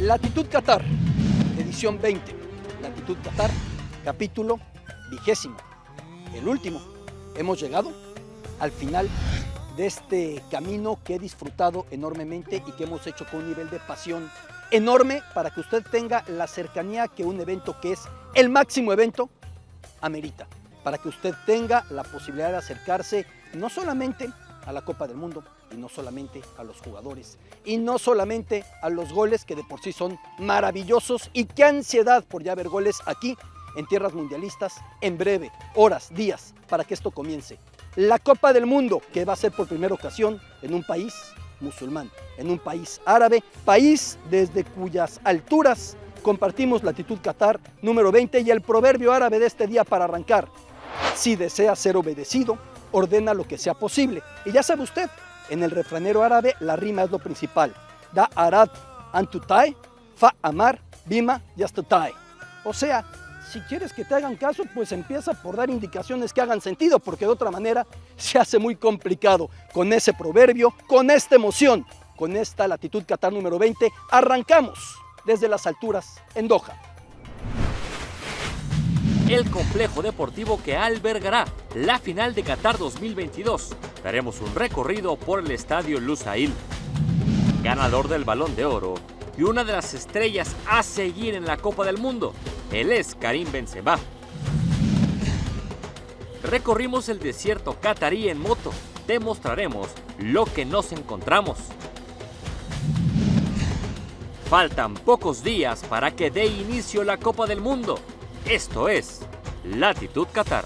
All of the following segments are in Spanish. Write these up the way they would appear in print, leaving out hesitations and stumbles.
Latitud Qatar, edición 20. Latitud Qatar, capítulo 20, el último. Hemos llegado al final de este camino que he disfrutado enormemente y que hemos hecho con un nivel de pasión enorme para que usted tenga la cercanía que un evento que es el máximo evento amerita, para que usted tenga la posibilidad de acercarse no solamente a la Copa del Mundo y no solamente a los jugadores y no solamente a los goles que de por sí son maravillosos, y qué ansiedad por ya ver goles aquí en tierras mundialistas en breve, horas, días, para que esto comience. La Copa del Mundo, que va a ser por primera ocasión en un país musulmán, en un país árabe, país desde cuyas alturas compartimos latitud Qatar número 20 y el proverbio árabe de este día para arrancar: si desea ser obedecido, ordena lo que sea posible. Y ya sabe usted, en el refranero árabe la rima es lo principal: da arad antutai, fa amar, bima yastatai. O sea, si quieres que te hagan caso, pues empieza por dar indicaciones que hagan sentido, porque de otra manera se hace muy complicado. Con ese proverbio, con esta emoción, con esta latitud Qatar número 20, arrancamos desde las alturas en Doha. El complejo deportivo que albergará la final de Qatar 2022. Daremos un recorrido por el estadio Lusail, ganador del Balón de Oro y una de las estrellas a seguir en la Copa del Mundo. Él es Karim Benzema. Recorrimos el desierto catarí en moto. Te mostraremos lo que nos encontramos. Faltan pocos días para que dé inicio la Copa del Mundo. Esto es Latitud Qatar.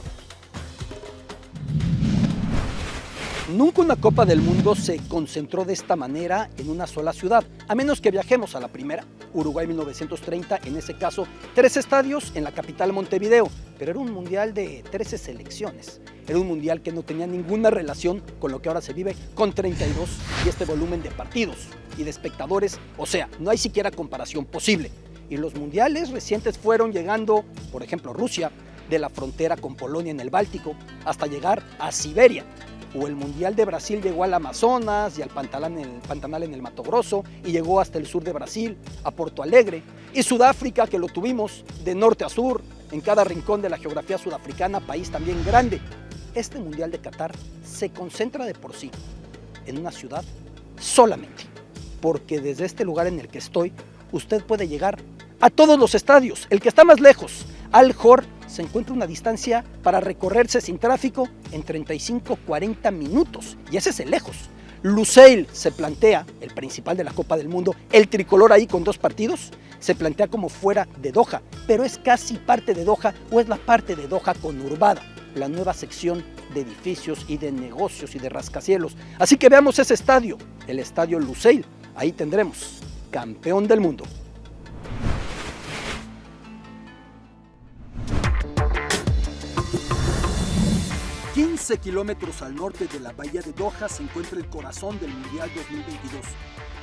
Nunca una Copa del Mundo se concentró de esta manera en una sola ciudad, a menos que viajemos a la primera, Uruguay 1930, en ese caso 3 estadios en la capital Montevideo, pero era un mundial de 13 selecciones, era un mundial que no tenía ninguna relación con lo que ahora se vive con 32 y este volumen de partidos y de espectadores, o sea, no hay siquiera comparación posible. Y los mundiales recientes fueron llegando, por ejemplo, Rusia, de la frontera con Polonia en el Báltico, hasta llegar a Siberia. O el Mundial de Brasil llegó al Amazonas y al Pantanal en el Mato Grosso, y llegó hasta el sur de Brasil, a Porto Alegre. Y Sudáfrica, que lo tuvimos de norte a sur, en cada rincón de la geografía sudafricana, país también grande. Este Mundial de Qatar se concentra de por sí en una ciudad solamente, porque desde este lugar en el que estoy, usted puede llegar a todos los estadios. El que está más lejos, Al Khor, se encuentra una distancia para recorrerse sin tráfico en 35-40 minutos, y ese es el lejos. Lusail se plantea, el principal de la Copa del Mundo, el tricolor ahí con 2 partidos, se plantea como fuera de Doha, pero es casi parte de Doha, o es la parte de Doha conurbada, la nueva sección de edificios y de negocios y de rascacielos. Así que veamos ese estadio, el estadio Lusail. Ahí tendremos campeón del mundo. Kilómetros al norte de la bahía de Doha se encuentra el corazón del Mundial 2022.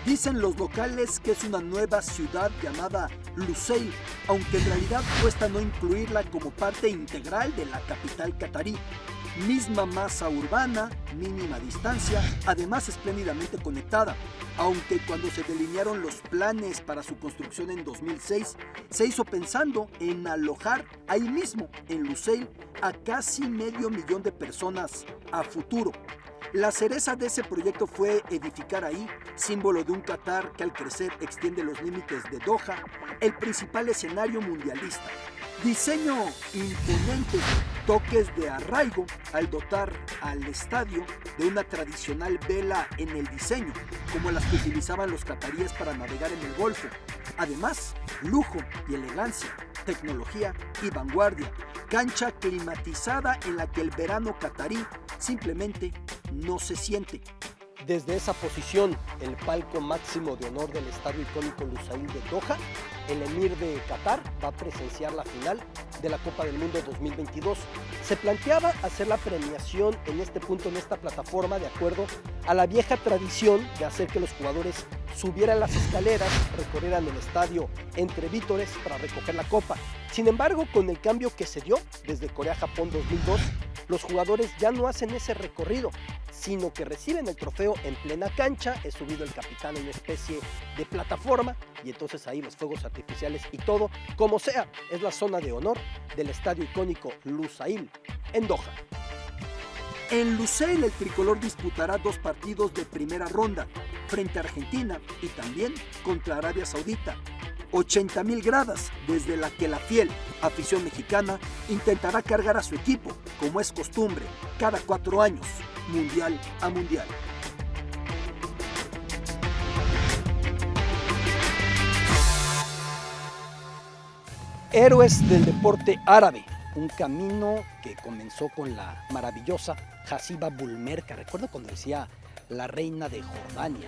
Dicen los locales que es una nueva ciudad llamada Lusail, aunque en realidad cuesta no incluirla como parte integral de la capital catarí. Misma masa urbana, mínima distancia, además espléndidamente conectada, aunque cuando se delinearon los planes para su construcción en 2006, se hizo pensando en alojar ahí mismo, en Lusail, a casi 500,000 de personas a futuro. La cereza de ese proyecto fue edificar ahí, símbolo de un Qatar que al crecer extiende los límites de Doha, el principal escenario mundialista. Diseño imponente, toques de arraigo al dotar al estadio de una tradicional vela en el diseño, como las que utilizaban los cataríes para navegar en el Golfo. Además, lujo y elegancia, tecnología y vanguardia, cancha climatizada en la que el verano catarí simplemente no se siente. Desde esa posición, el palco máximo de honor del estadio icónico Lusail de Doha, el emir de Qatar va a presenciar la final de la Copa del Mundo 2022. Se planteaba hacer la premiación en este punto, en esta plataforma, de acuerdo a la vieja tradición de hacer que los jugadores subieran las escaleras, recorrieran el estadio entre vítores para recoger la copa. Sin embargo, con el cambio que se dio desde Corea-Japón 2002, los jugadores ya no hacen ese recorrido, sino que reciben el trofeo en plena cancha, es subido el capitán en una especie de plataforma y entonces ahí los fuegos artificiales y todo, como sea, es la zona de honor del estadio icónico Lusail en Doha. En Lusail el tricolor disputará 2 partidos de primera ronda, frente a Argentina y también contra Arabia Saudita. 80,000 gradas, desde la que la fiel afición mexicana intentará cargar a su equipo, como es costumbre, cada 4 años, mundial a mundial. Héroes del deporte árabe, un camino que comenzó con la maravillosa Hasiba Bulmerka. Recuerdo cuando decía la reina de Jordania,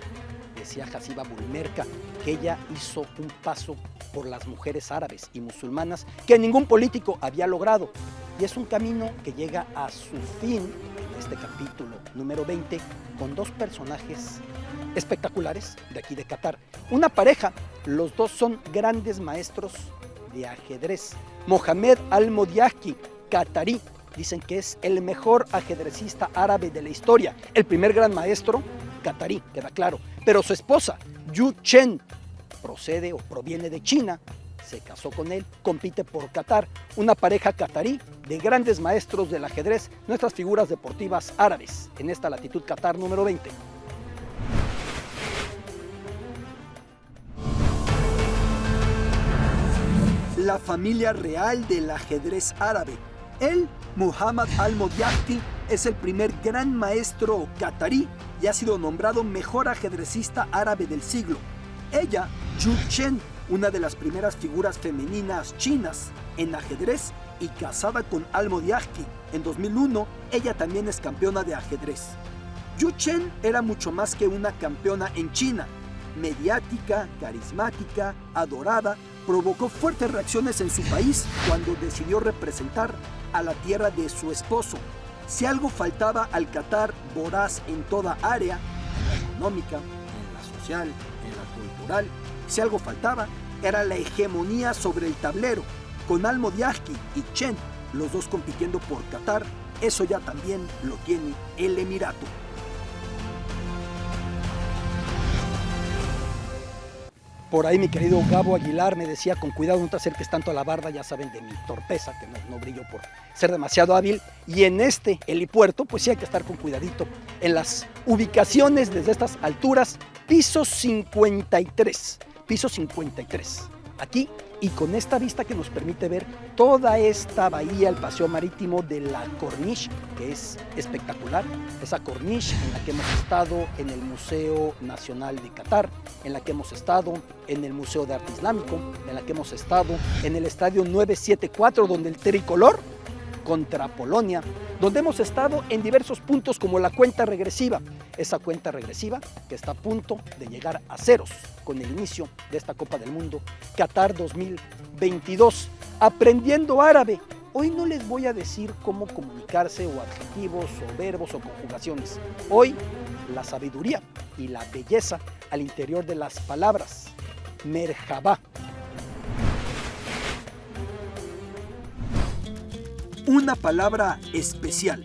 decía Hasiba Bulmerka que ella hizo un paso por las mujeres árabes y musulmanas que ningún político había logrado. Y es un camino que llega a su fin en este capítulo número 20 con 2 personajes espectaculares de aquí de Qatar. Una pareja, los 2 son grandes maestros de ajedrez. Mohamed Al-Modiahki, qatarí, dicen que es el mejor ajedrecista árabe de la historia, el primer gran maestro qatarí, queda claro. Pero su esposa, Yu Chen, procede o proviene de China, se casó con él, compite por Qatar, una pareja qatarí de grandes maestros del ajedrez, nuestras figuras deportivas árabes, en esta latitud Qatar número 20. La familia real del ajedrez árabe. Él, Muhammad Al-Modiahki, es el primer gran maestro qatarí y ha sido nombrado mejor ajedrecista árabe del siglo. Ella, Yu Chen, una de las primeras figuras femeninas chinas en ajedrez y casada con Al-Modiahki. En 2001, ella también es campeona de ajedrez. Yu Chen era mucho más que una campeona en China. Mediática, carismática, adorada, provocó fuertes reacciones en su país cuando decidió representar a la tierra de su esposo. Si algo faltaba al Qatar voraz en toda área, en la económica, en la social, en la cultural, si algo faltaba era la hegemonía sobre el tablero. Con Al-Modiahki y Chen, los 2 compitiendo por Qatar, eso ya también lo tiene el Emirato. Por ahí mi querido Gabo Aguilar me decía, con cuidado no te acerques tanto a la barda, ya saben de mi torpeza, que no brillo por ser demasiado hábil. Y en este helipuerto, pues sí hay que estar con cuidadito. En las ubicaciones desde estas alturas, piso 53, aquí, y con esta vista que nos permite ver toda esta bahía, el paseo marítimo de la Corniche, que es espectacular, esa Corniche en la que hemos estado en el Museo Nacional de Qatar, en la que hemos estado en el Museo de Arte Islámico, en la que hemos estado en el Estadio 974, donde el tricolor contra Polonia, donde hemos estado en diversos puntos como la cuenta regresiva, esa cuenta regresiva que está a punto de llegar a ceros con el inicio de esta Copa del Mundo Qatar 2022. Aprendiendo árabe, hoy no les voy a decir cómo comunicarse o adjetivos o verbos o conjugaciones. Hoy la sabiduría y la belleza al interior de las palabras. Merhaba. Una palabra especial.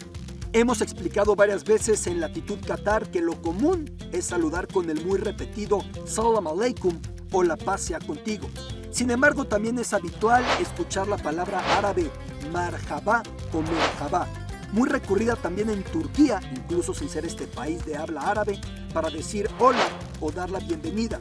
Hemos explicado varias veces en Latitud Qatar que lo común es saludar con el muy repetido Salam Aleikum o la paz sea contigo. Sin embargo, también es habitual escuchar la palabra árabe marhaba o merhaba, muy recurrida también en Turquía, incluso sin ser este país de habla árabe, para decir hola o dar la bienvenida.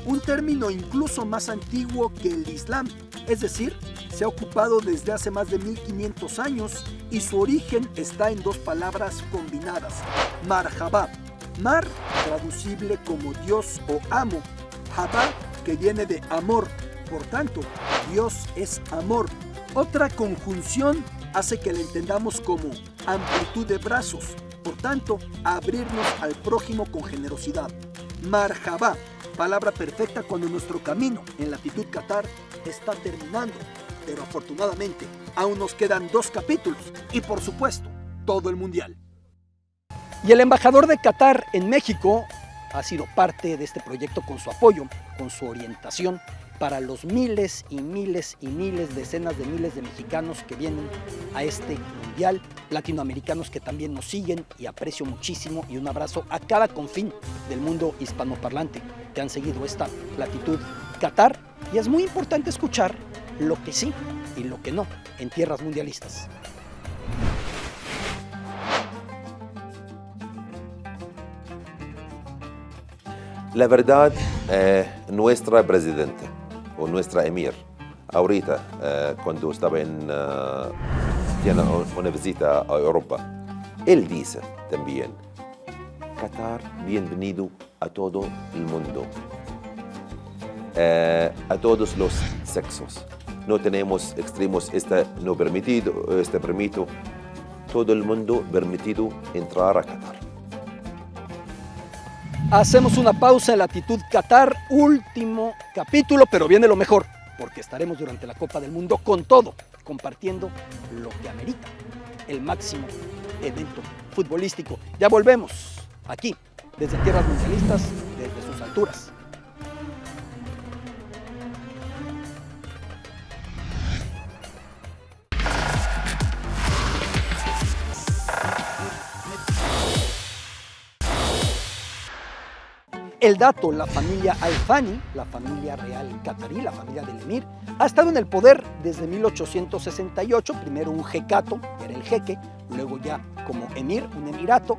Un término incluso más antiguo que el Islam, es decir, se ha ocupado desde hace más de 1500 años y su origen está en 2 palabras combinadas. Marhaba, mar, traducible como Dios o amo, haba, que viene de amor, por tanto, Dios es amor. Otra conjunción hace que le entendamos como amplitud de brazos, por tanto, abrirnos al prójimo con generosidad. Marhaba, palabra perfecta cuando nuestro camino en Latitud Qatar está terminando, pero afortunadamente aún nos quedan 2 capítulos y por supuesto todo el mundial. Y el embajador de Qatar en México ha sido parte de este proyecto con su apoyo, con su orientación, para los miles y miles y miles, decenas de miles de mexicanos que vienen a este mundial, latinoamericanos que también nos siguen, y aprecio muchísimo, y un abrazo a cada confín del mundo hispanoparlante que han seguido esta latitud Qatar, y es muy importante escuchar lo que sí y lo que no en tierras mundialistas. La verdad, nuestra presidenta o nuestra emir, ahorita, cuando estaba tiene una visita a Europa, él dice también, Qatar, bienvenido a todo el mundo, a todos los sexos. No tenemos extremos, no permitido, permito, todo el mundo permitido entrar a Qatar. Hacemos una pausa en Latitud Qatar, último capítulo, pero viene lo mejor, porque estaremos durante la Copa del Mundo con todo, compartiendo lo que amerita el máximo evento futbolístico. Ya volvemos aquí, desde tierras mundialistas, desde sus alturas. El dato, la familia Al Thani, la familia real catarí, la familia del emir, ha estado en el poder desde 1868, primero un jecato, era el jeque, luego ya como emir, un emirato.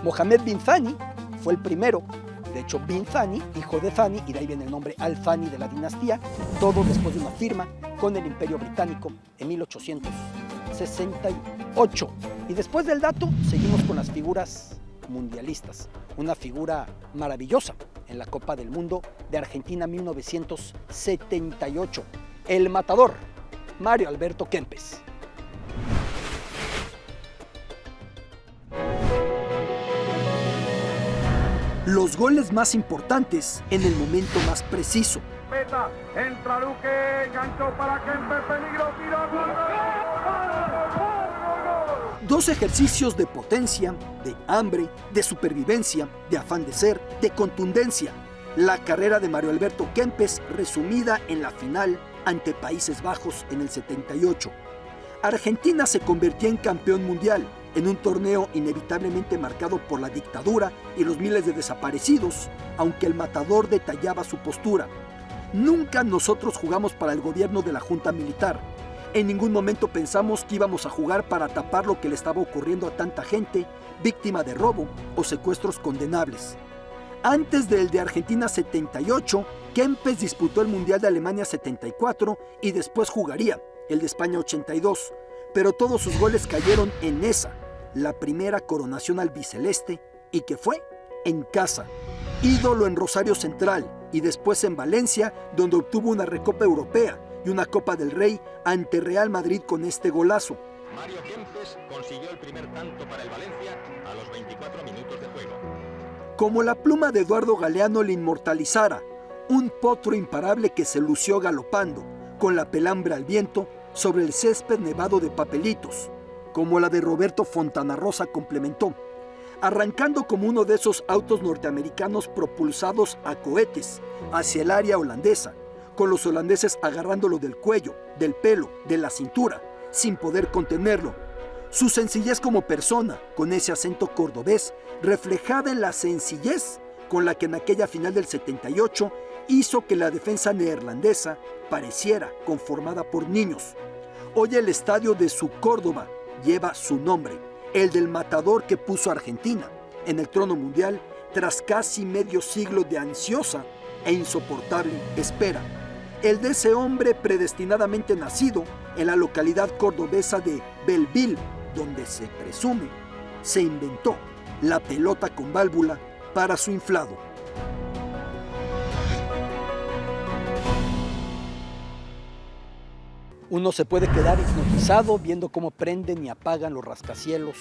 Mohammed bin Thani fue el primero, de hecho bin Thani, hijo de Thani, y de ahí viene el nombre Al Thani de la dinastía, todo después de una firma con el Imperio Británico en 1868. Y después del dato, seguimos con las figuras mundialistas. Una figura maravillosa en la Copa del Mundo de Argentina 1978. El matador, Mario Alberto Kempes. Los goles más importantes en el momento más preciso. Entra Luque, gancho para Kempes, peligro, tiro, gol. Dos ejercicios de potencia, de hambre, de supervivencia, de afán de ser, de contundencia. La carrera de Mario Alberto Kempes resumida en la final ante Países Bajos en el 78. Argentina se convertía en campeón mundial en un torneo inevitablemente marcado por la dictadura y los miles de desaparecidos, aunque el matador detallaba su postura. Nunca nosotros jugamos para el gobierno de la Junta Militar. En ningún momento pensamos que íbamos a jugar para tapar lo que le estaba ocurriendo a tanta gente víctima de robo o secuestros condenables. Antes del de Argentina 78, Kempes disputó el Mundial de Alemania 74 y después jugaría el de España 82, pero todos sus goles cayeron en esa, la primera coronación albiceleste, y que fue en casa. Ídolo en Rosario Central y después en Valencia, donde obtuvo una Recopa Europea y una Copa del Rey ante Real Madrid con este golazo. Mario Kempes consiguió el primer tanto para el Valencia a los 24 minutos de juego. Como la pluma de Eduardo Galeano le inmortalizara, un potro imparable que se lució galopando, con la pelambre al viento, sobre el césped nevado de papelitos, como la de Roberto Fontana Rosa complementó, arrancando como uno de esos autos norteamericanos propulsados a cohetes hacia el área holandesa, con los holandeses agarrándolo del cuello, del pelo, de la cintura, sin poder contenerlo. Su sencillez como persona, con ese acento cordobés, reflejada en la sencillez con la que en aquella final del 78 hizo que la defensa neerlandesa pareciera conformada por niños. Hoy el estadio de su Córdoba lleva su nombre, el del matador que puso a Argentina en el trono mundial tras casi medio siglo de ansiosa e insoportable espera. El de ese hombre predestinadamente nacido en la localidad cordobesa de Belleville, donde se presume se inventó la pelota con válvula para su inflado. Uno se puede quedar hipnotizado viendo cómo prenden y apagan los rascacielos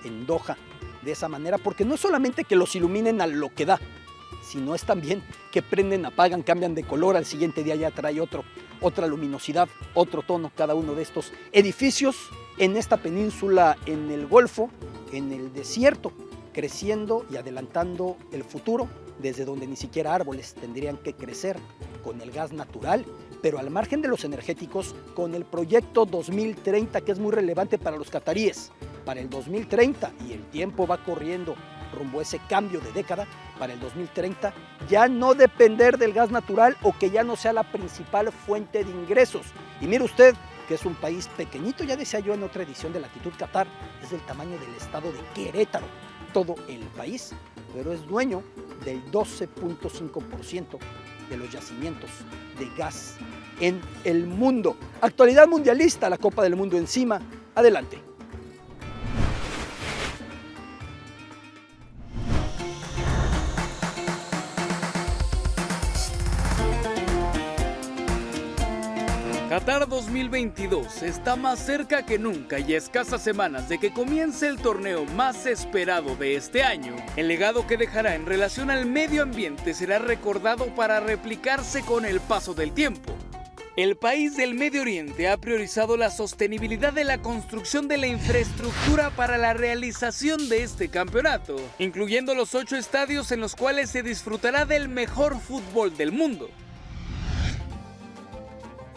en Doha de esa manera, porque no es solamente que los iluminen a lo que da, sino es también que prenden, apagan, cambian de color, al siguiente día ya trae otra luminosidad, otro tono cada uno de estos edificios en esta península, en el Golfo, en el desierto, creciendo y adelantando el futuro, desde donde ni siquiera árboles tendrían que crecer con el gas natural, pero al margen de los energéticos, con el proyecto 2030, que es muy relevante para los cataríes. Para el 2030, y el tiempo va corriendo rumbo a ese cambio de década, para el 2030 ya no depender del gas natural o que ya no sea la principal fuente de ingresos. Y mire usted que es un país pequeñito, ya decía yo en otra edición de Latitud Qatar, es del tamaño del estado de Querétaro, todo el país, pero es dueño del 12.5% de los yacimientos de gas en el mundo. Actualidad mundialista, la Copa del Mundo encima, adelante. Qatar 2022 está más cerca que nunca y a escasas semanas de que comience el torneo más esperado de este año. El legado que dejará en relación al medio ambiente será recordado para replicarse con el paso del tiempo. El país del Medio Oriente ha priorizado la sostenibilidad de la construcción de la infraestructura para la realización de este campeonato, incluyendo los 8 estadios en los cuales se disfrutará del mejor fútbol del mundo.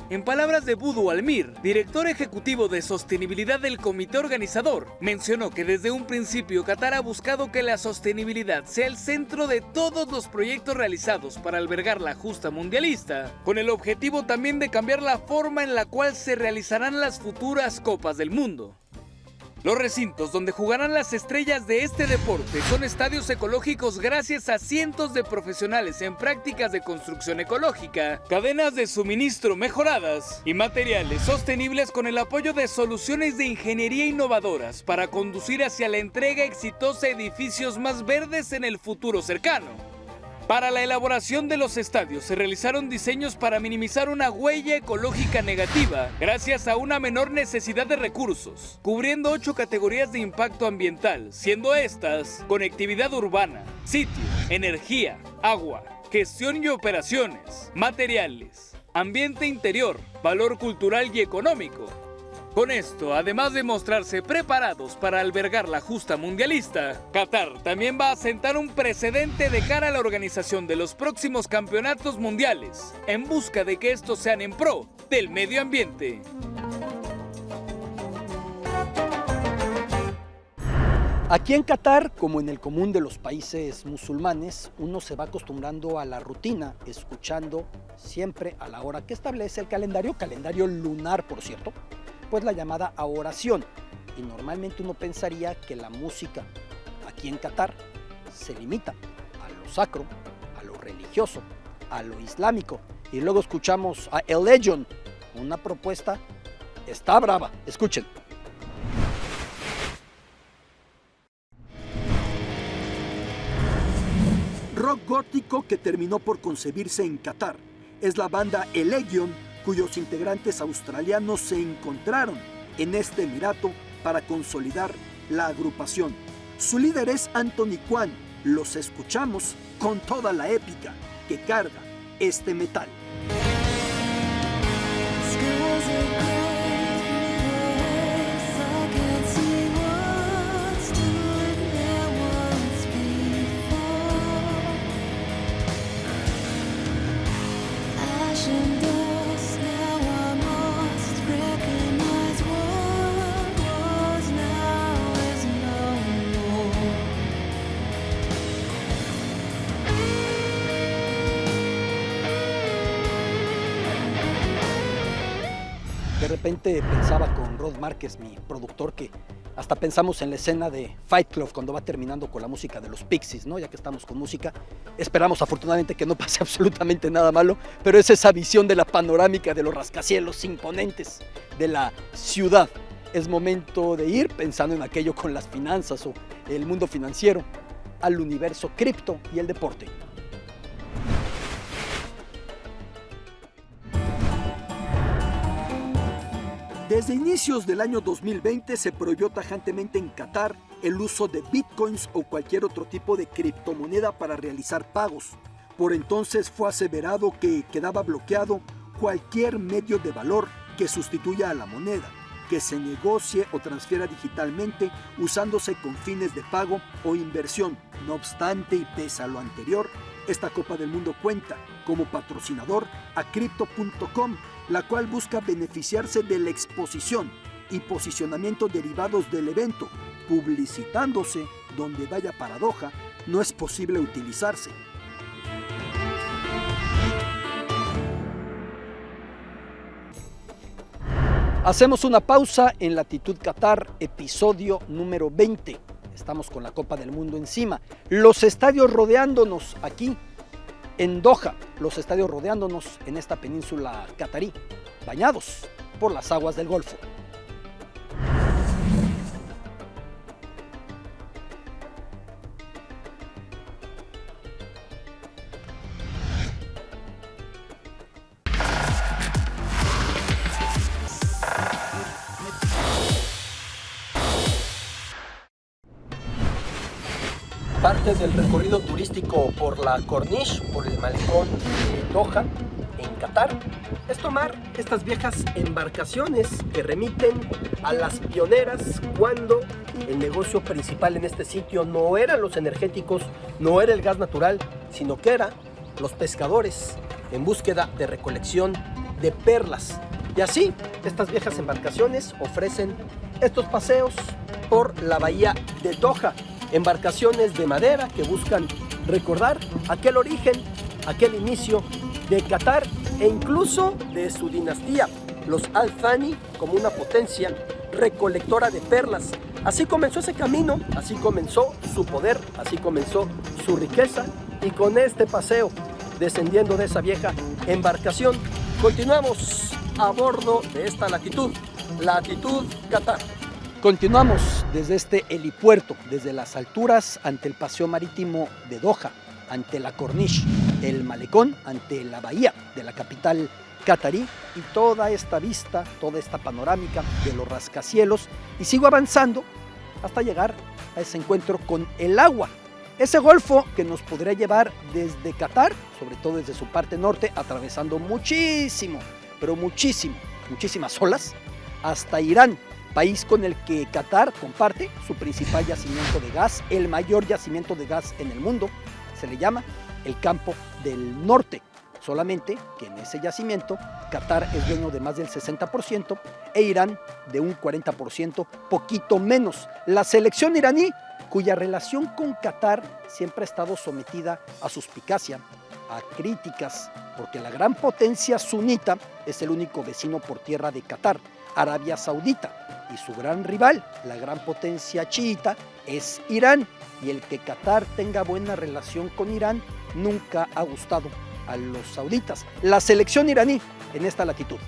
En palabras de Budu Almir, director ejecutivo de sostenibilidad del comité organizador, mencionó que desde un principio Qatar ha buscado que la sostenibilidad sea el centro de todos los proyectos realizados para albergar la justa mundialista, con el objetivo también de cambiar la forma en la cual se realizarán las futuras Copas del Mundo. Los recintos donde jugarán las estrellas de este deporte son estadios ecológicos gracias a cientos de profesionales en prácticas de construcción ecológica, cadenas de suministro mejoradas y materiales sostenibles con el apoyo de soluciones de ingeniería innovadoras para conducir hacia la entrega exitosa de edificios más verdes en el futuro cercano. Para la elaboración de los estadios se realizaron diseños para minimizar una huella ecológica negativa gracias a una menor necesidad de recursos, cubriendo 8 categorías de impacto ambiental, siendo estas conectividad urbana, sitio, energía, agua, gestión y operaciones, materiales, ambiente interior, valor cultural y económico. Con esto, además de mostrarse preparados para albergar la justa mundialista, Qatar también va a sentar un precedente de cara a la organización de los próximos campeonatos mundiales, en busca de que estos sean en pro del medio ambiente. Aquí en Qatar, como en el común de los países musulmanes, uno se va acostumbrando a la rutina, escuchando siempre a la hora que establece el calendario lunar, por cierto, pues la llamada oración. Y normalmente uno pensaría que la música aquí en Qatar se limita a lo sacro, a lo religioso, a lo islámico. Y luego escuchamos a El Legion, una propuesta está brava. Escuchen. Rock gótico que terminó por concebirse en Qatar. Es la banda El Legion, cuyos integrantes australianos se encontraron en este emirato para consolidar la agrupación. Su líder es Anthony Kwan. Los escuchamos con toda la épica que carga este metal. De repente pensaba con Rod Márquez, mi productor, que hasta pensamos en la escena de Fight Club cuando va terminando con la música de los Pixies, ¿no? Ya que estamos con música, esperamos afortunadamente que no pase absolutamente nada malo, pero es esa visión de la panorámica de los rascacielos imponentes de la ciudad. Es momento de ir pensando en aquello con las finanzas o el mundo financiero, al universo cripto y el deporte. Desde inicios del año 2020 se prohibió tajantemente en Qatar el uso de bitcoins o cualquier otro tipo de criptomoneda para realizar pagos. Por entonces fue aseverado que quedaba bloqueado cualquier medio de valor que sustituya a la moneda, que se negocie o transfiera digitalmente usándose con fines de pago o inversión. No obstante, y pese a lo anterior, Esta Copa del Mundo cuenta como patrocinador a Crypto.com, la cual busca beneficiarse de la exposición y posicionamiento derivados del evento, publicitándose donde vaya paradoja, no es posible utilizarse. Hacemos una pausa en Latitud Qatar, episodio número 20. Estamos con la Copa del Mundo encima. Los estadios rodeándonos aquí en Doha, los estadios rodeándonos en esta península catarí, bañados por las aguas del Golfo. Parte del recorrido turístico por la Corniche, por el malecón de Doha, en Qatar, es tomar estas viejas embarcaciones que remiten a las pioneras cuando el negocio principal en este sitio no eran los energéticos, no era el gas natural, sino que eran los pescadores en búsqueda de recolección de perlas. Y así, estas viejas embarcaciones ofrecen estos paseos por la bahía de Doha. Embarcaciones de madera que buscan recordar aquel origen, aquel inicio de Qatar e incluso de su dinastía, los Al Thani, como una potencia recolectora de perlas. Así comenzó ese camino, así comenzó su poder, así comenzó su riqueza, y con este paseo descendiendo de esa vieja embarcación continuamos a bordo de esta Latitud Qatar. Continuamos desde este helipuerto, desde las alturas ante el paseo marítimo de Doha, ante la Corniche, el malecón, ante la bahía de la capital catarí y toda esta vista, toda esta panorámica de los rascacielos, y sigo avanzando hasta llegar a ese encuentro con el agua, ese golfo que nos podría llevar desde Qatar, sobre todo desde su parte norte, atravesando muchísimas olas, hasta Irán, país con el que Qatar comparte su principal yacimiento de gas, el mayor yacimiento de gas en el mundo. Se le llama el Campo del Norte. Solamente que en ese yacimiento Qatar es dueño de más del 60% e Irán de un 40%, poquito menos. La selección iraní, cuya relación con Qatar siempre ha estado sometida a suspicacia, a críticas, porque la gran potencia sunita es el único vecino por tierra de Qatar, Arabia Saudita, y su gran rival, la gran potencia chiita, es Irán, y el que Qatar tenga buena relación con Irán nunca ha gustado a los sauditas. La selección iraní en esta latitud.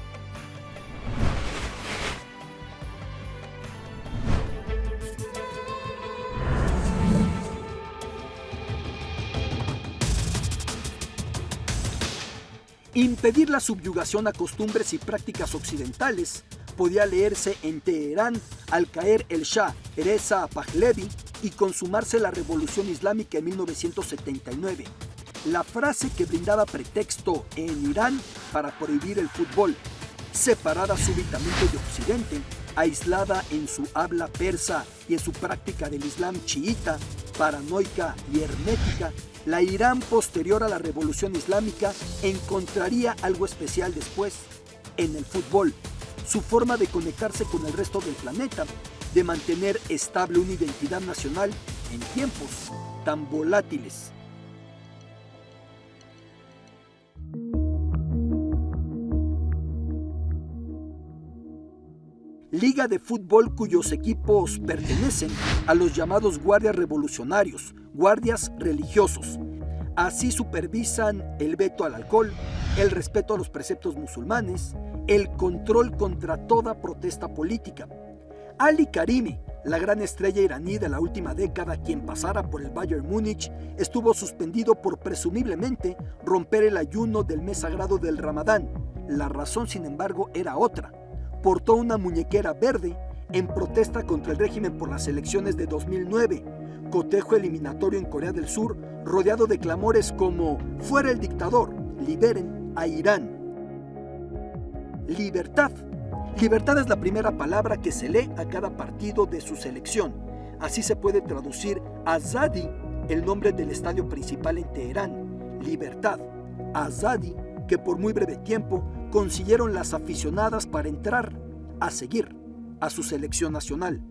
Impedir la subyugación a costumbres y prácticas occidentales podía leerse en Teherán al caer el Shah Reza Pahlavi y consumarse la revolución islámica en 1979. La frase que brindaba pretexto en Irán para prohibir el fútbol, separada súbitamente de Occidente, aislada en su habla persa y en su práctica del Islam chiita, paranoica y hermética, la Irán posterior a la revolución islámica encontraría algo especial después, en el fútbol, su forma de conectarse con el resto del planeta, de mantener estable una identidad nacional en tiempos tan volátiles. Liga de fútbol cuyos equipos pertenecen a los llamados guardias revolucionarios, guardias religiosos. Así supervisan el veto al alcohol, el respeto a los preceptos musulmanes, el control contra toda protesta política. Ali Karimi, la gran estrella iraní de la última década, quien pasara por el Bayern Múnich, estuvo suspendido por presumiblemente romper el ayuno del mes sagrado del Ramadán. La razón, sin embargo, era otra. Portó una muñequera verde en protesta contra el régimen por las elecciones de 2009, cotejo eliminatorio en Corea del Sur, rodeado de clamores como «Fuera el dictador, liberen a Irán». Libertad. Libertad es la primera palabra que se lee a cada partido de su selección. Así se puede traducir Azadi, el nombre del estadio principal en Teherán. libertad, azadi, que por muy breve tiempo consiguieron las aficionadas para entrar a seguir a su selección nacional.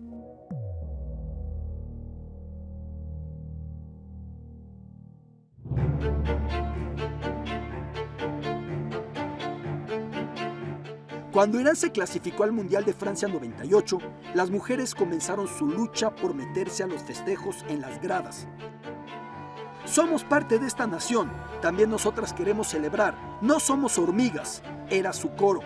Cuando Irán se clasificó al Mundial de Francia 98, las mujeres comenzaron su lucha por meterse a los festejos en las gradas. Somos parte de esta nación, también nosotras queremos celebrar, no somos hormigas, era su coro.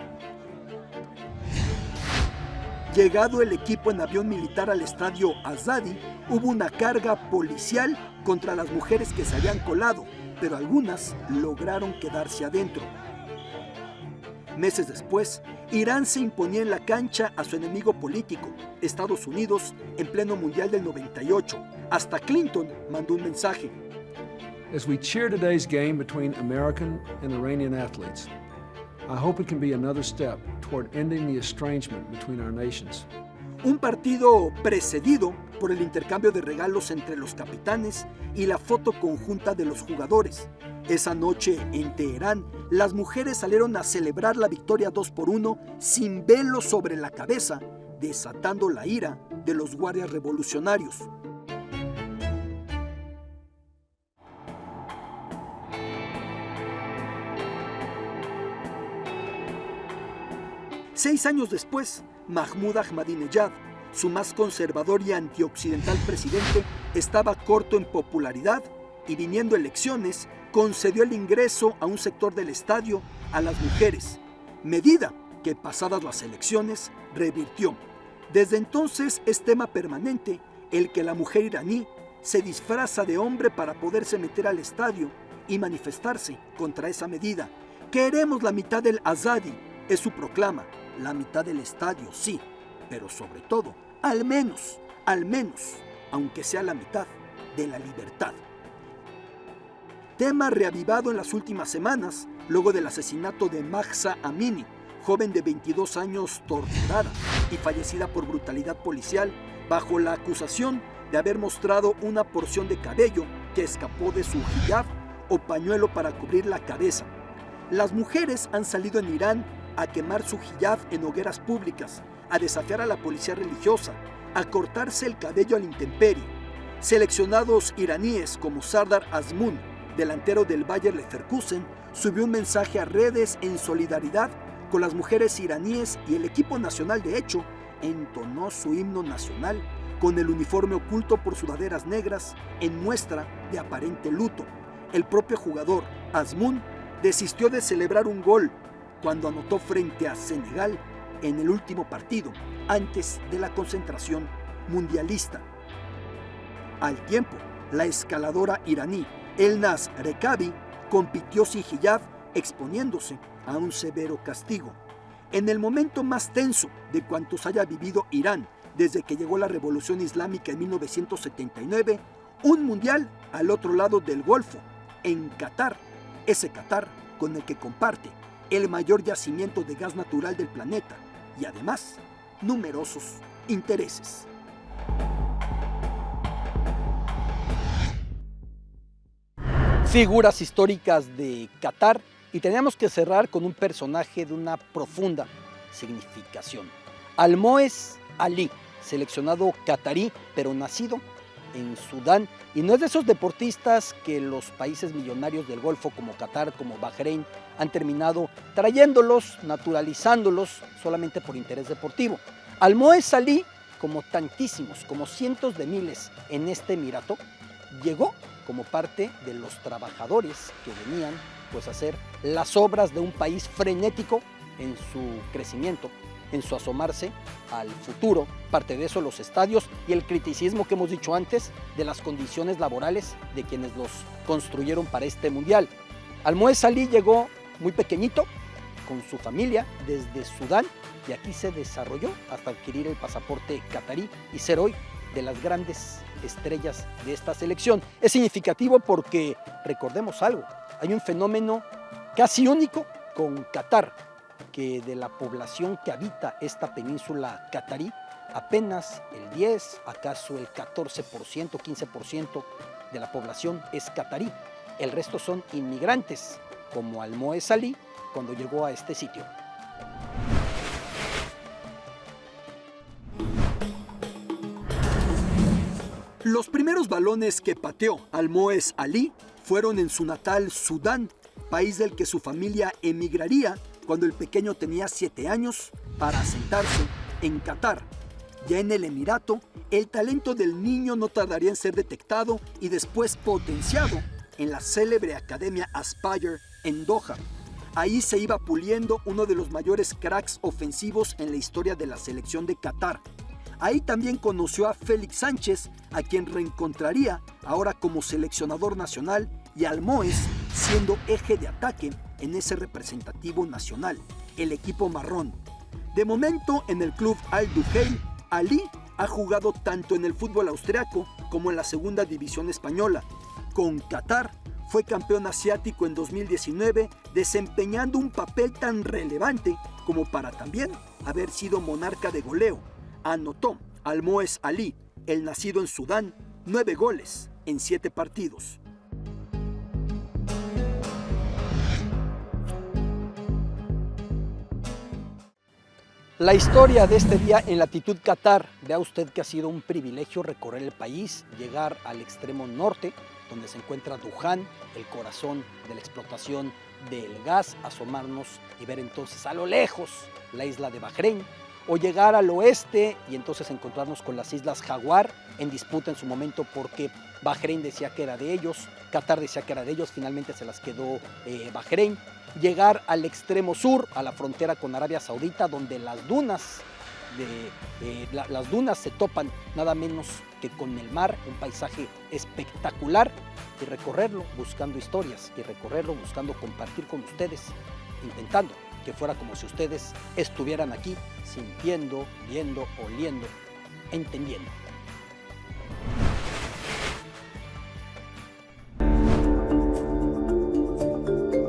Llegado el equipo en avión militar al estadio Azadi, hubo una carga policial contra las mujeres que se habían colado, pero algunas lograron quedarse adentro. Meses después, Irán se imponía en la cancha a su enemigo político, Estados Unidos, en pleno Mundial del 98. Hasta Clinton mandó un mensaje. As we cheer today's game between American and Iranian athletes, I hope it can be another step toward ending the estrangement between our nations. Un partido precedido por el intercambio de regalos entre los capitanes y la foto conjunta de los jugadores. Esa noche en Teherán, las mujeres salieron a celebrar la victoria 2-1 sin velo sobre la cabeza, desatando la ira de los guardias revolucionarios. Seis años después, Mahmoud Ahmadinejad, su más conservador y antioccidental presidente, estaba corto en popularidad y, viniendo elecciones, concedió el ingreso a un sector del estadio a las mujeres, medida que, pasadas las elecciones, revirtió. Desde entonces es tema permanente el que la mujer iraní se disfraza de hombre para poderse meter al estadio y manifestarse contra esa medida. Queremos la mitad del Azadi, es su proclama. La mitad del estadio, sí, pero sobre todo, al menos, aunque sea la mitad, de la libertad. Tema reavivado en las últimas semanas, luego del asesinato de Mahsa Amini, joven de 22 años torturada y fallecida por brutalidad policial, bajo la acusación de haber mostrado una porción de cabello que escapó de su hijab o pañuelo para cubrir la cabeza. Las mujeres han salido en Irán a quemar su hijab en hogueras públicas, a desafiar a la policía religiosa, a cortarse el cabello a la intemperie. Seleccionados iraníes como Sardar Azmoun, delantero del Bayer Leverkusen, subió un mensaje a redes en solidaridad con las mujeres iraníes y el equipo nacional, de hecho, entonó su himno nacional con el uniforme oculto por sudaderas negras en muestra de aparente luto. El propio jugador, Azmoun, desistió de celebrar un gol cuando anotó frente a Senegal en el último partido, antes de la concentración mundialista. Al tiempo, la escaladora iraní Elnaz Rekabi compitió sin hijab, exponiéndose a un severo castigo. En el momento más tenso de cuantos haya vivido Irán desde que llegó la Revolución Islámica en 1979, un mundial al otro lado del Golfo, en Qatar, ese Qatar con el que comparte el mayor yacimiento de gas natural del planeta y además numerosos intereses. Figuras históricas de Qatar, y teníamos que cerrar con un personaje de una profunda significación. Almoez Ali, seleccionado qatarí, pero nacido en Sudán, y no es de esos deportistas que los países millonarios del Golfo como Qatar, como Bahrein, han terminado trayéndolos, naturalizándolos solamente por interés deportivo. Almoez Ali, como tantísimos, como cientos de miles en este emirato, llegó como parte de los trabajadores que venían pues a hacer las obras de un país frenético en su crecimiento, en su asomarse al futuro. Parte de eso los estadios y el criticismo que hemos dicho antes de las condiciones laborales de quienes los construyeron para este mundial. Almoez Ali llegó muy pequeñito con su familia desde Sudán y aquí se desarrolló hasta adquirir el pasaporte qatarí y ser hoy de las grandes estrellas de esta selección. Es significativo porque, recordemos algo, hay un fenómeno casi único con Qatar, que de la población que habita esta península qatarí, apenas el 10, acaso el 14%, 15% de la población es qatarí. el resto son inmigrantes, como Almoez Ali cuando llegó a este sitio. Los primeros balones que pateó Almoez Ali fueron en su natal Sudán, país del que su familia emigraría cuando el pequeño tenía 7 años para asentarse en Qatar. Ya en el Emirato, el talento del niño no tardaría en ser detectado y después potenciado en la célebre academia Aspire en Doha. Ahí se iba puliendo uno de los mayores cracks ofensivos en la historia de la selección de Qatar. Ahí también conoció a Félix Sánchez, a quien reencontraría ahora como seleccionador nacional, y Almoez siendo eje de ataque en ese representativo nacional, el equipo marrón. De momento, en el club Al-Duhail, Ali ha jugado tanto en el fútbol austriaco como en la segunda división española. Con Qatar fue campeón asiático en 2019, desempeñando un papel tan relevante como para también haber sido monarca de goleo. Anotó Almoez Ali, el nacido en Sudán, 9 goles en 7 partidos. La historia de este día en latitud Qatar. Vea usted que ha sido un privilegio recorrer el país, llegar al extremo norte, donde se encuentra Duján, el corazón de la explotación del gas, asomarnos y ver entonces a lo lejos la isla de Bahrein, o llegar al oeste y entonces encontrarnos con las islas Jaguar, en disputa en su momento porque Bahrein decía que era de ellos, Qatar decía que era de ellos, finalmente se las quedó Bahrein. Llegar al extremo sur, a la frontera con Arabia Saudita, donde las dunas se topan nada menos que con el mar, un paisaje espectacular, y recorrerlo buscando historias, y recorrerlo buscando compartir con ustedes, intentando que fuera como si ustedes estuvieran aquí, sintiendo, viendo, oliendo, entendiendo.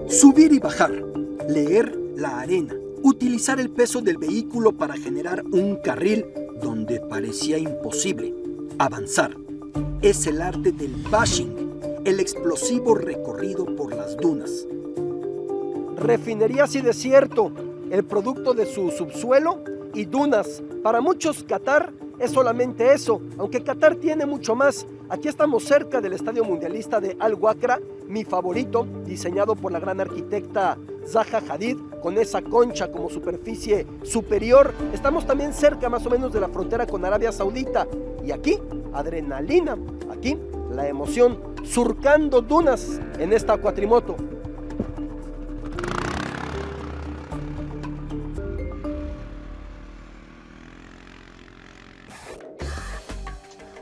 Subir y bajar, leer la arena, utilizar el peso del vehículo para generar un carril donde parecía imposible, avanzar. Es el arte del bashing, el explosivo recorrido por las dunas. Refinerías y desierto, el producto de su subsuelo y dunas. Para muchos Qatar es solamente eso, aunque Qatar tiene mucho más. Aquí estamos cerca del estadio mundialista de Al-Wakra, mi favorito, diseñado por la gran arquitecta Zaha Hadid, con esa concha como superficie superior. Estamos también cerca más o menos de la frontera con Arabia Saudita. Y aquí, adrenalina, aquí la emoción, surcando dunas en esta cuatrimoto.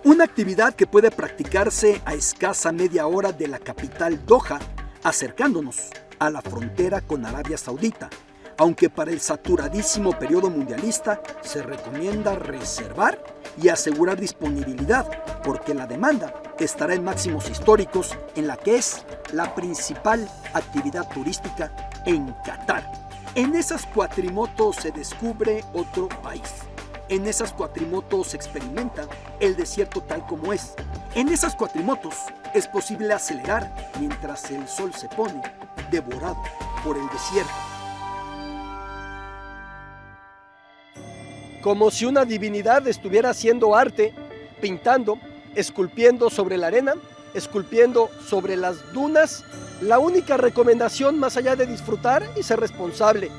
Una actividad que puede practicarse a escasa media hora de la capital Doha, acercándonos a la frontera con Arabia Saudita, aunque para el saturadísimo periodo mundialista se recomienda reservar y asegurar disponibilidad, porque la demanda estará en máximos históricos en la que es la principal actividad turística en Qatar. En esas cuatrimotos se descubre otro país. En esas cuatrimotos se experimenta el desierto tal como es. En esas cuatrimotos es posible acelerar mientras el sol se pone devorado por el desierto. Como si una divinidad estuviera haciendo arte, pintando, esculpiendo sobre la arena, esculpiendo sobre las dunas. La única recomendación, más allá de disfrutar y ser responsable: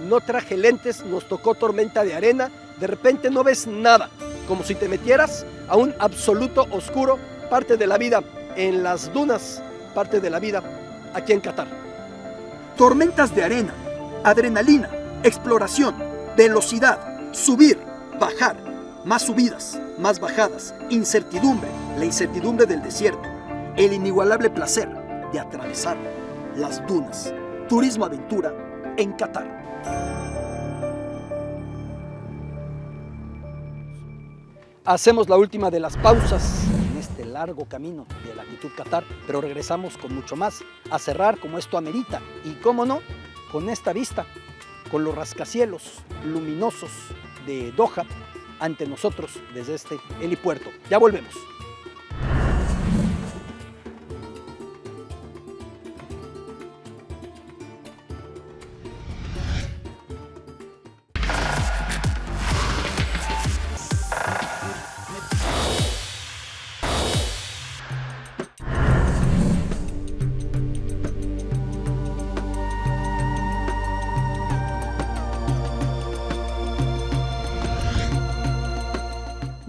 no traje lentes, nos tocó tormenta de arena. De repente no ves nada, como si te metieras a un absoluto oscuro, parte de la vida en las dunas, parte de la vida aquí en Qatar. Tormentas de arena, adrenalina, exploración, velocidad, subir, bajar, más subidas, más bajadas, incertidumbre, la incertidumbre del desierto, el inigualable placer de atravesar las dunas. Turismo aventura en Qatar. Hacemos la última de las pausas en este largo camino de latitud Qatar, pero regresamos con mucho más, a cerrar como esto amerita, y cómo no, con esta vista, con los rascacielos luminosos de Doha ante nosotros desde este helipuerto. Ya volvemos.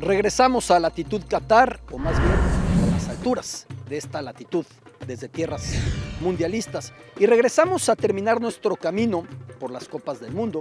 Regresamos a latitud Qatar, o más bien a las alturas de esta latitud, desde tierras mundialistas. Y regresamos a terminar nuestro camino por las Copas del Mundo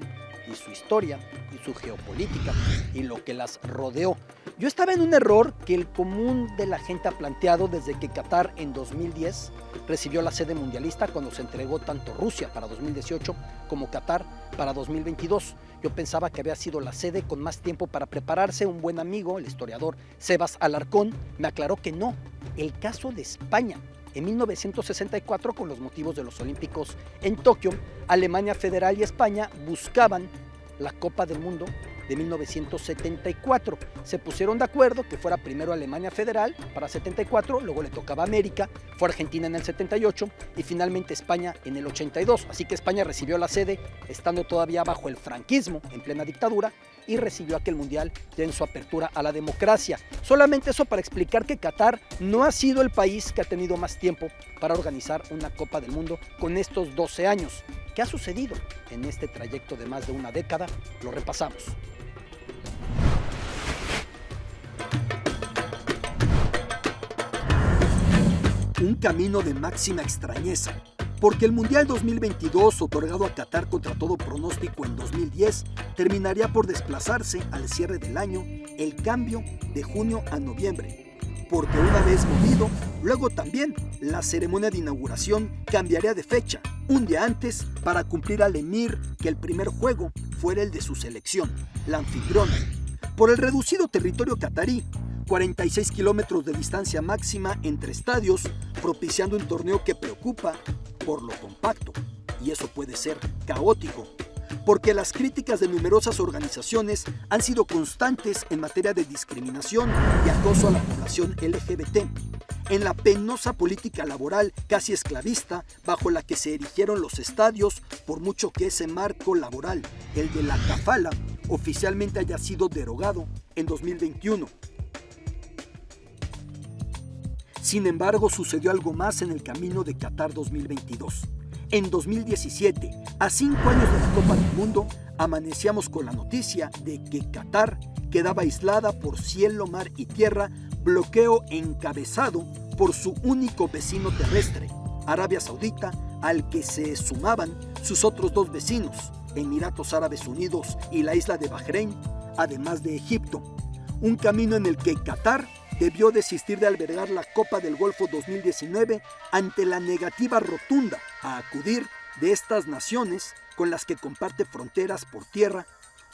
y su historia y su geopolítica y lo que las rodeó. Yo estaba en un error que el común de la gente ha planteado desde que Qatar en 2010 recibió la sede mundialista, cuando se entregó tanto Rusia para 2018 como Qatar para 2022. Yo pensaba que había sido la sede con más tiempo para prepararse. Un buen amigo, el historiador Sebas Alarcón, me aclaró que no. El caso de España. En 1964, con los motivos de los Olímpicos en Tokio, Alemania Federal y España buscaban la Copa del Mundo de 1974. Se pusieron de acuerdo que fuera primero Alemania Federal para 74, luego le tocaba América, fue Argentina en el 78 y finalmente España en el 82. Así que España recibió la sede estando todavía bajo el franquismo, en plena dictadura, y recibió aquel mundial ya en su apertura a la democracia. Solamente eso para explicar que Qatar no ha sido el país que ha tenido más tiempo para organizar una Copa del Mundo con estos 12 años. ¿Qué ha sucedido en este trayecto de más de una década? Lo repasamos. Un camino de máxima extrañeza, porque el Mundial 2022, otorgado a Qatar contra todo pronóstico en 2010, terminaría por desplazarse al cierre del año, el cambio de junio a noviembre. Porque una vez movido, luego también la ceremonia de inauguración cambiaría de fecha, un día antes, para cumplir al emir que el primer juego fuera el de su selección, la anfitriona. Por el reducido territorio qatarí, 46 kilómetros de distancia máxima entre estadios, propiciando un torneo que preocupa por lo compacto, y eso puede ser caótico, porque las críticas de numerosas organizaciones han sido constantes en materia de discriminación y acoso a la población LGBT, en la penosa política laboral casi esclavista bajo la que se erigieron los estadios, por mucho que ese marco laboral, el de la kafala, oficialmente haya sido derogado en 2021. Sin embargo, sucedió algo más en el camino de Qatar 2022. En 2017, a 5 años de la Copa del Mundo, amanecíamos con la noticia de que Qatar quedaba aislada por cielo, mar y tierra, bloqueo encabezado por su único vecino terrestre, Arabia Saudita, al que se sumaban sus otros dos vecinos, Emiratos Árabes Unidos y la isla de Bahrein, además de Egipto. Un camino en el que Qatar debió desistir de albergar la Copa del Golfo 2019 ante la negativa rotunda a acudir de estas naciones con las que comparte fronteras por tierra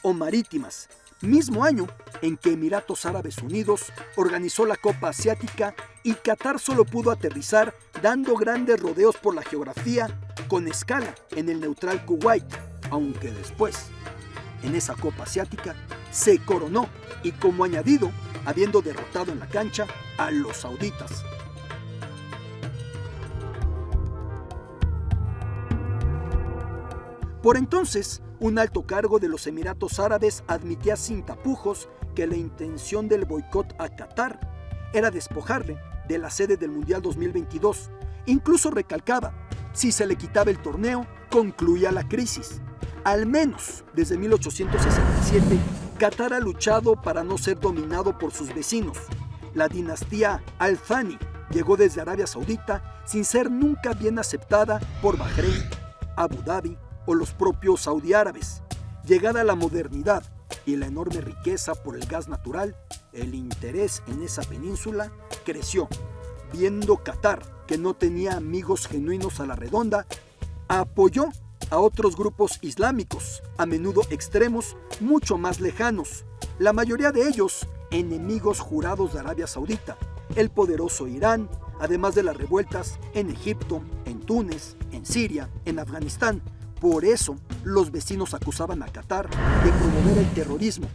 o marítimas, mismo año en que Emiratos Árabes Unidos organizó la Copa Asiática y Qatar solo pudo aterrizar dando grandes rodeos por la geografía con escala en el neutral Kuwait, aunque después, en esa Copa Asiática, se coronó y como añadido, habiendo derrotado en la cancha a los sauditas. Por entonces, un alto cargo de los Emiratos Árabes admitía sin tapujos que la intención del boicot a Qatar era despojarle de la sede del Mundial 2022. Incluso recalcaba, si se le quitaba el torneo, concluía la crisis. Al menos desde 1867, Qatar ha luchado para no ser dominado por sus vecinos. La dinastía Al Thani llegó desde Arabia Saudita sin ser nunca bien aceptada por Bahrein, Abu Dhabi o los propios saudí árabes. Llegada la modernidad y la enorme riqueza por el gas natural, el interés en esa península creció. Viendo Qatar que no tenía amigos genuinos a la redonda, apoyó a otros grupos islámicos, a menudo extremos, mucho más lejanos, la mayoría de ellos enemigos jurados de Arabia Saudita, el poderoso Irán, además de las revueltas en Egipto, en Túnez, en Siria, en Afganistán. Por eso, los vecinos acusaban a Qatar de promover el terrorismo.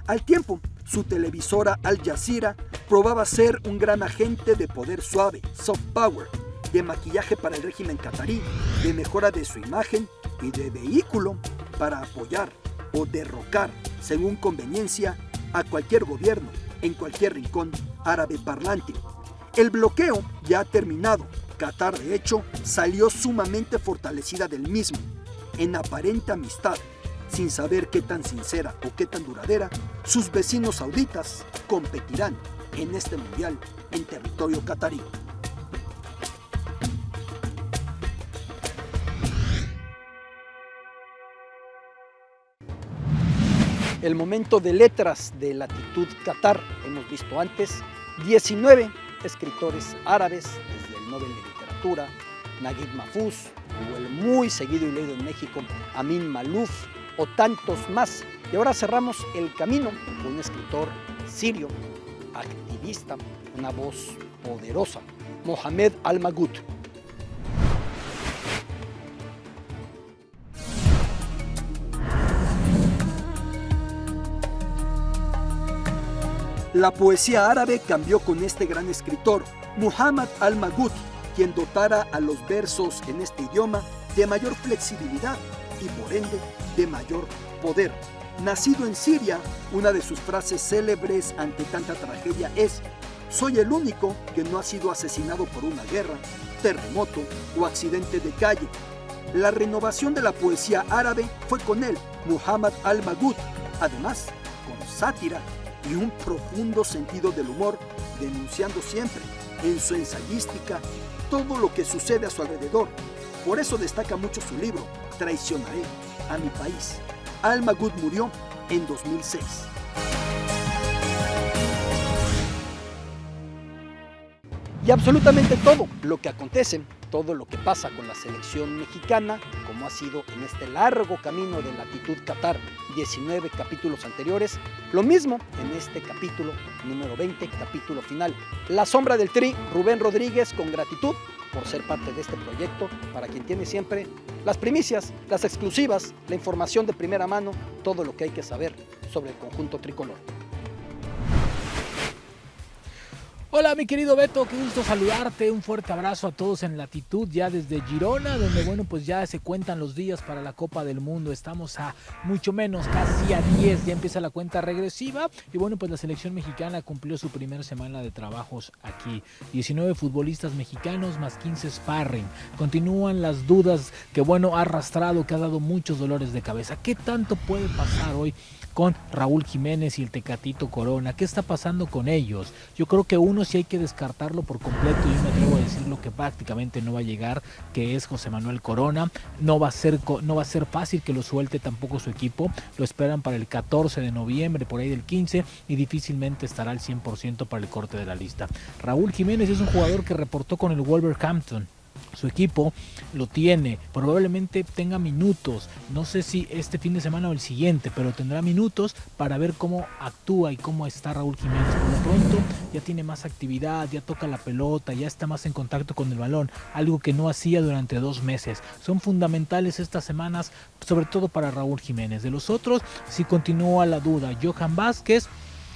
Al tiempo, su televisora Al Jazeera probaba ser un gran agente de poder suave, soft power, de maquillaje para el régimen qatarí, de mejora de su imagen y de vehículo para apoyar o derrocar, según conveniencia, a cualquier gobierno en cualquier rincón árabe parlante. El bloqueo ya ha terminado. Qatar, de hecho, salió sumamente fortalecida del mismo, en aparente amistad, sin saber qué tan sincera o qué tan duradera, sus vecinos sauditas competirán en este mundial en territorio catarí. El momento de letras de Latitud Qatar, hemos visto antes 19 escritores árabes, desde el Nobel de Literatura, Naguib Mahfouz, o el muy seguido y leído en México, Amin Maalouf, o tantos más. Y ahora cerramos el camino con un escritor sirio, activista, una voz poderosa, Mohamed Al-Maghut. La poesía árabe cambió con este gran escritor, Muhammad Al-Maghut, quien dotara a los versos en este idioma de mayor flexibilidad y por ende de mayor poder. Nacido en Siria, una de sus frases célebres ante tanta tragedia es: soy el único que no ha sido asesinado por una guerra, terremoto o accidente de calle. La renovación de la poesía árabe fue con él, Muhammad Al-Maghut, además con sátira y un profundo sentido del humor, denunciando siempre en su ensayística todo lo que sucede a su alrededor. Por eso destaca mucho su libro, Traicionaré a mi país. Al-Maghut murió en 2006. Y absolutamente todo lo que acontece, todo lo que pasa con la selección mexicana, como ha sido en este largo camino de Latitud Qatar, 19 capítulos anteriores, lo mismo en este capítulo número 20, capítulo final. La sombra del Tri, Rubén Rodríguez, con gratitud por ser parte de este proyecto, para quien tiene siempre las primicias, las exclusivas, la información de primera mano, todo lo que hay que saber sobre el conjunto tricolor. Hola mi querido Beto, qué gusto saludarte, un fuerte abrazo a todos en Latitud, ya desde Girona, donde bueno pues ya se cuentan los días para la Copa del Mundo, estamos a mucho menos, casi a 10, ya empieza la cuenta regresiva y bueno pues la selección mexicana cumplió su primera semana de trabajos aquí, 19 futbolistas mexicanos más 15 sparring, continúan las dudas que bueno ha arrastrado, que ha dado muchos dolores de cabeza. ¿Qué tanto puede pasar hoy con Raúl Jiménez y el Tecatito Corona? ¿Qué está pasando con ellos? Yo creo que uno sí hay que descartarlo por completo y yo me atrevo a decir lo que prácticamente no va a llegar, que es José Manuel Corona. No va a ser fácil que lo suelte tampoco su equipo, lo esperan para el 14 de noviembre, por ahí del 15, y difícilmente estará al 100% para el corte de la lista. Raúl Jiménez es un jugador que reportó con el Wolverhampton. Su equipo lo tiene, probablemente tenga minutos, no sé si este fin de semana o el siguiente, pero tendrá minutos para ver cómo actúa y cómo está Raúl Jiménez. Por lo pronto ya tiene más actividad, ya toca la pelota, ya está más en contacto con el balón, algo que no hacía durante 2 meses. Son fundamentales estas semanas, sobre todo para Raúl Jiménez. De los otros, si continúa la duda, Johan Vázquez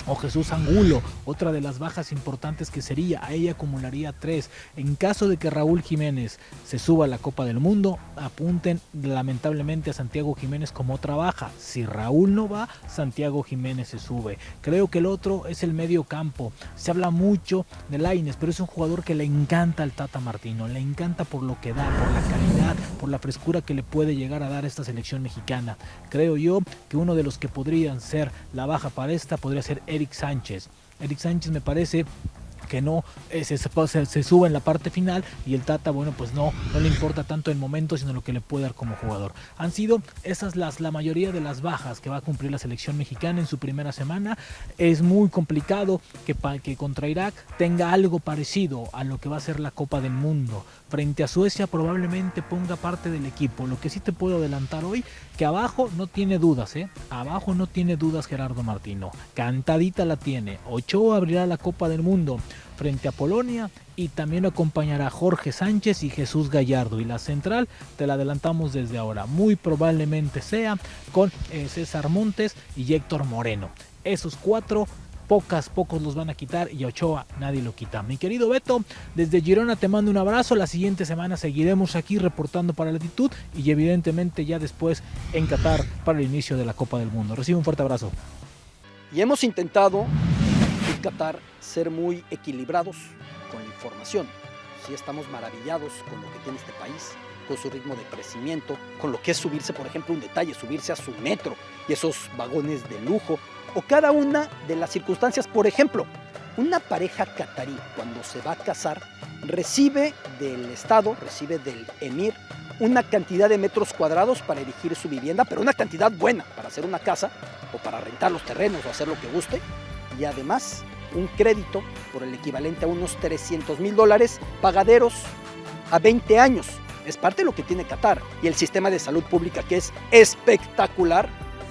o Jesús Angulo, otra de las bajas importantes que sería, a ella acumularía 3. En caso de que Raúl Jiménez se suba a la Copa del Mundo, apunten lamentablemente a Santiago Jiménez como otra baja. Si Raúl no va, Santiago Jiménez se sube. Creo que el otro es el medio campo. Se habla mucho de Lainez, pero es un jugador que le encanta al Tata Martino, le encanta por lo que da, por la calidad, por la frescura que le puede llegar a dar esta selección mexicana. Creo yo que uno de los que podrían ser la baja para esta podría ser Eric Sánchez. Eric Sánchez me parece que no se sube en la parte final y el Tata, bueno, pues no le importa tanto el momento, sino lo que le puede dar como jugador. Han sido esas la mayoría de las bajas que va a cumplir la selección mexicana en su primera semana. Es muy complicado que contra Irak tenga algo parecido a lo que va a ser la Copa del Mundo. Frente a Suecia probablemente ponga parte del equipo. Lo que sí te puedo adelantar hoy, que abajo no tiene dudas, abajo no tiene dudas Gerardo Martino. Cantadita la tiene. Ochoa abrirá la Copa del Mundo frente a Polonia y también acompañará Jorge Sánchez y Jesús Gallardo, y la central te la adelantamos desde ahora, muy probablemente sea con César Montes y Héctor Moreno. Esos 4 pocos los van a quitar y a Ochoa nadie lo quita. Mi querido Beto, desde Girona te mando un abrazo. La siguiente semana seguiremos aquí reportando para Latitud y evidentemente ya después en Qatar para el inicio de la Copa del Mundo. Recibe un fuerte abrazo. Y hemos intentado en Qatar ser muy equilibrados con la información. Sí estamos maravillados con lo que tiene este país, con su ritmo de crecimiento, con lo que es subirse, por ejemplo, un detalle, subirse a su metro y esos vagones de lujo, o cada una de las circunstancias. Por ejemplo, una pareja catarí cuando se va a casar recibe del Estado, recibe del emir, una cantidad de metros cuadrados para erigir su vivienda, pero una cantidad buena para hacer una casa o para rentar los terrenos o hacer lo que guste, y además un crédito por el equivalente a unos $300,000 pagaderos a 20 años. Es parte de lo que tiene Qatar, y el sistema de salud pública, que es espectacular.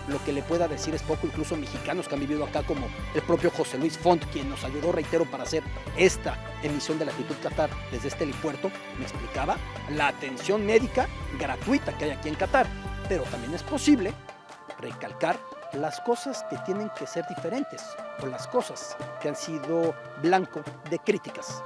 Lo que le pueda decir es poco, incluso mexicanos que han vivido acá, como el propio José Luis Font, quien nos ayudó, reitero, para hacer esta emisión de Latitud Qatar desde este helipuerto, me explicaba la atención médica gratuita que hay aquí en Qatar. Pero también es posible recalcar las cosas que tienen que ser diferentes, o las cosas que han sido blanco de críticas.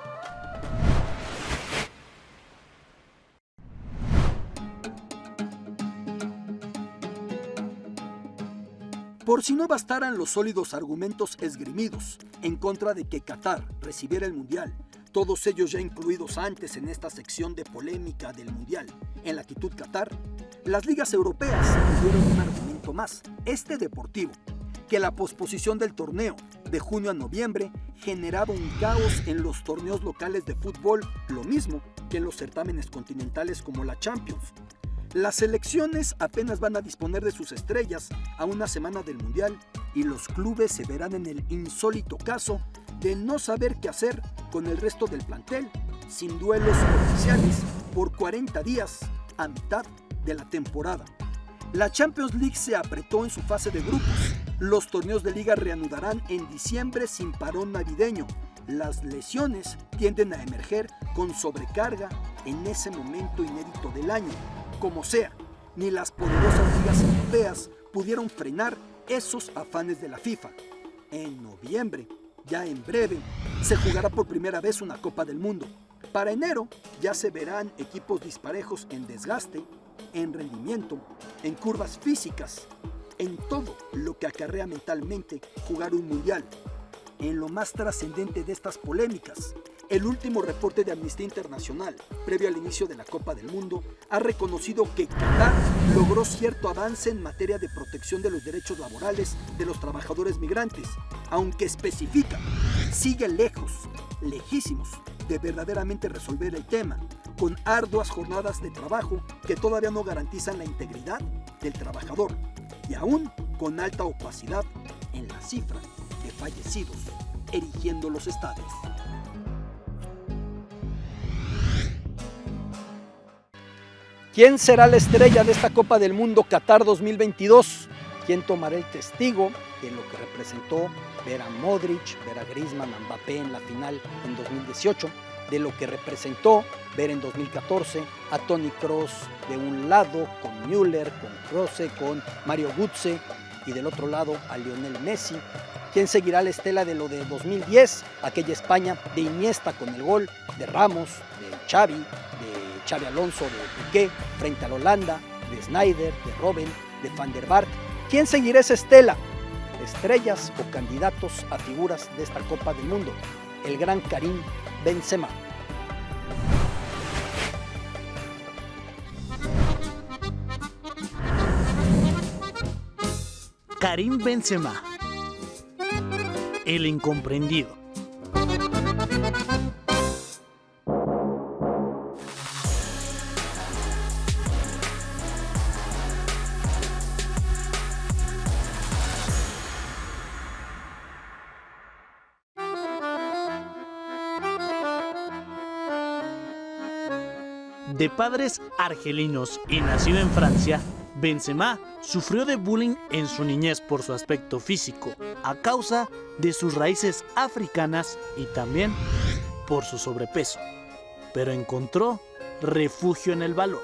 Por si no bastaran los sólidos argumentos esgrimidos en contra de que Qatar recibiera el Mundial, todos ellos ya incluidos antes en esta sección de polémica del Mundial en Latitud Qatar, las ligas europeas tuvieron un argumento más, este deportivo, que la posposición del torneo de junio a noviembre generaba un caos en los torneos locales de fútbol, lo mismo que en los certámenes continentales como la Champions. Las selecciones apenas van a disponer de sus estrellas a una semana del Mundial, y los clubes se verán en el insólito caso de no saber qué hacer con el resto del plantel, sin duelos oficiales por 40 días a mitad de la temporada. La Champions League se apretó en su fase de grupos. Los torneos de liga reanudarán en diciembre sin parón navideño. Las lesiones tienden a emerger con sobrecarga en ese momento inédito del año. Como sea, ni las poderosas ligas europeas pudieron frenar esos afanes de la FIFA. En noviembre, ya en breve, se jugará por primera vez una Copa del Mundo. Para enero ya se verán equipos disparejos en desgaste, en rendimiento, en curvas físicas, en todo lo que acarrea mentalmente jugar un mundial. En lo más trascendente de estas polémicas, el último reporte de Amnistía Internacional, previo al inicio de la Copa del Mundo, ha reconocido que Qatar logró cierto avance en materia de protección de los derechos laborales de los trabajadores migrantes, aunque especifica, sigue lejos, lejísimos, de verdaderamente resolver el tema, con arduas jornadas de trabajo que todavía no garantizan la integridad del trabajador, y aún con alta opacidad en la cifra de fallecidos, erigiendo los estadios. ¿Quién será la estrella de esta Copa del Mundo Qatar 2022? ¿Quién tomará el testigo de lo que representó ver a Modric, ver a Griezmann, a Mbappé en la final en 2018? De lo que representó ver en 2014 a Toni Kroos de un lado con Müller, con Klose, con Mario Götze, y del otro lado a Lionel Messi. ¿Quién seguirá la estela de lo de 2010? Aquella España de Iniesta con el gol, de Ramos, de Xavi Alonso, de Piqué, frente a la Holanda, de Sneijder, de Robben, de Van der Vaart. ¿Quién seguirá esa estela? Estrellas o candidatos a figuras de esta Copa del Mundo. El gran Karim Benzema. Karim Benzema, el incomprendido. De padres argelinos y nacido en Francia, Benzema sufrió de bullying en su niñez por su aspecto físico, a causa de sus raíces africanas y también por su sobrepeso, pero encontró refugio en el balón.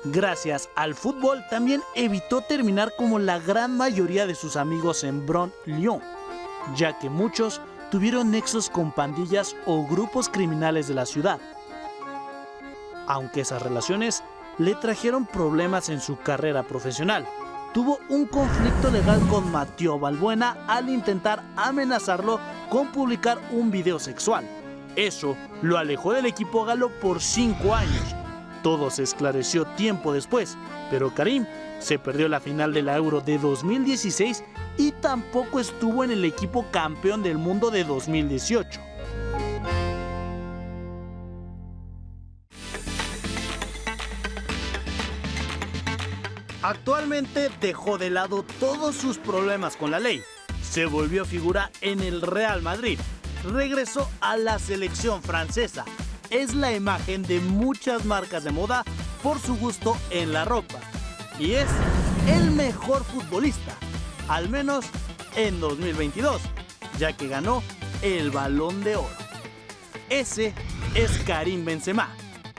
Gracias al fútbol también evitó terminar como la gran mayoría de sus amigos en Lyon, ya que muchos tuvieron nexos con pandillas o grupos criminales de la ciudad. Aunque esas relaciones le trajeron problemas en su carrera profesional, tuvo un conflicto legal con Mathieu Valbuena al intentar amenazarlo con publicar un video sexual. Eso lo alejó del equipo galo por 5 años, Todo se esclareció tiempo después, pero Karim se perdió la final de la Euro de 2016 y tampoco estuvo en el equipo campeón del mundo de 2018. Actualmente dejó de lado todos sus problemas con la ley. Se volvió figura en el Real Madrid. Regresó a la selección francesa. Es la imagen de muchas marcas de moda por su gusto en la ropa. Y es el mejor futbolista, al menos en 2022, ya que ganó el Balón de Oro. Ese es Karim Benzema,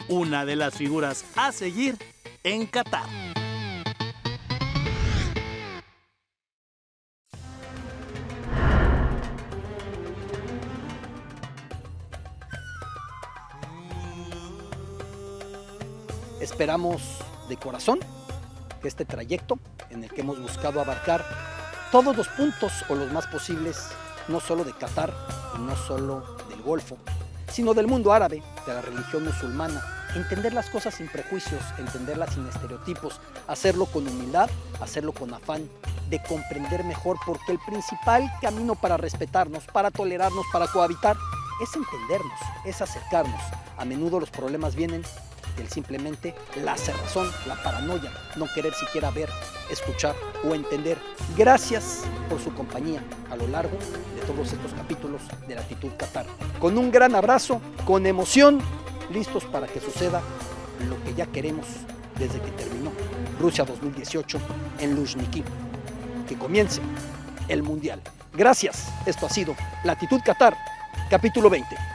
una de las figuras a seguir en Qatar. Esperamos de corazón que este trayecto en el que hemos buscado abarcar todos los puntos o los más posibles, no solo de Qatar y no solo del Golfo, sino del mundo árabe, de la religión musulmana, entender las cosas sin prejuicios, entenderlas sin estereotipos, hacerlo con humildad, hacerlo con afán de comprender mejor, porque el principal camino para respetarnos, para tolerarnos, para cohabitar, es entendernos, es acercarnos. A menudo los problemas vienen del simplemente la cerrazón, la paranoia, no querer siquiera ver, escuchar o entender. Gracias por su compañía a lo largo de todos estos capítulos de Latitud Qatar. Con un gran abrazo, con emoción, listos para que suceda lo que ya queremos desde que terminó Rusia 2018 en Luzhniki. Que comience el Mundial. Gracias, esto ha sido Latitud Qatar, capítulo 20.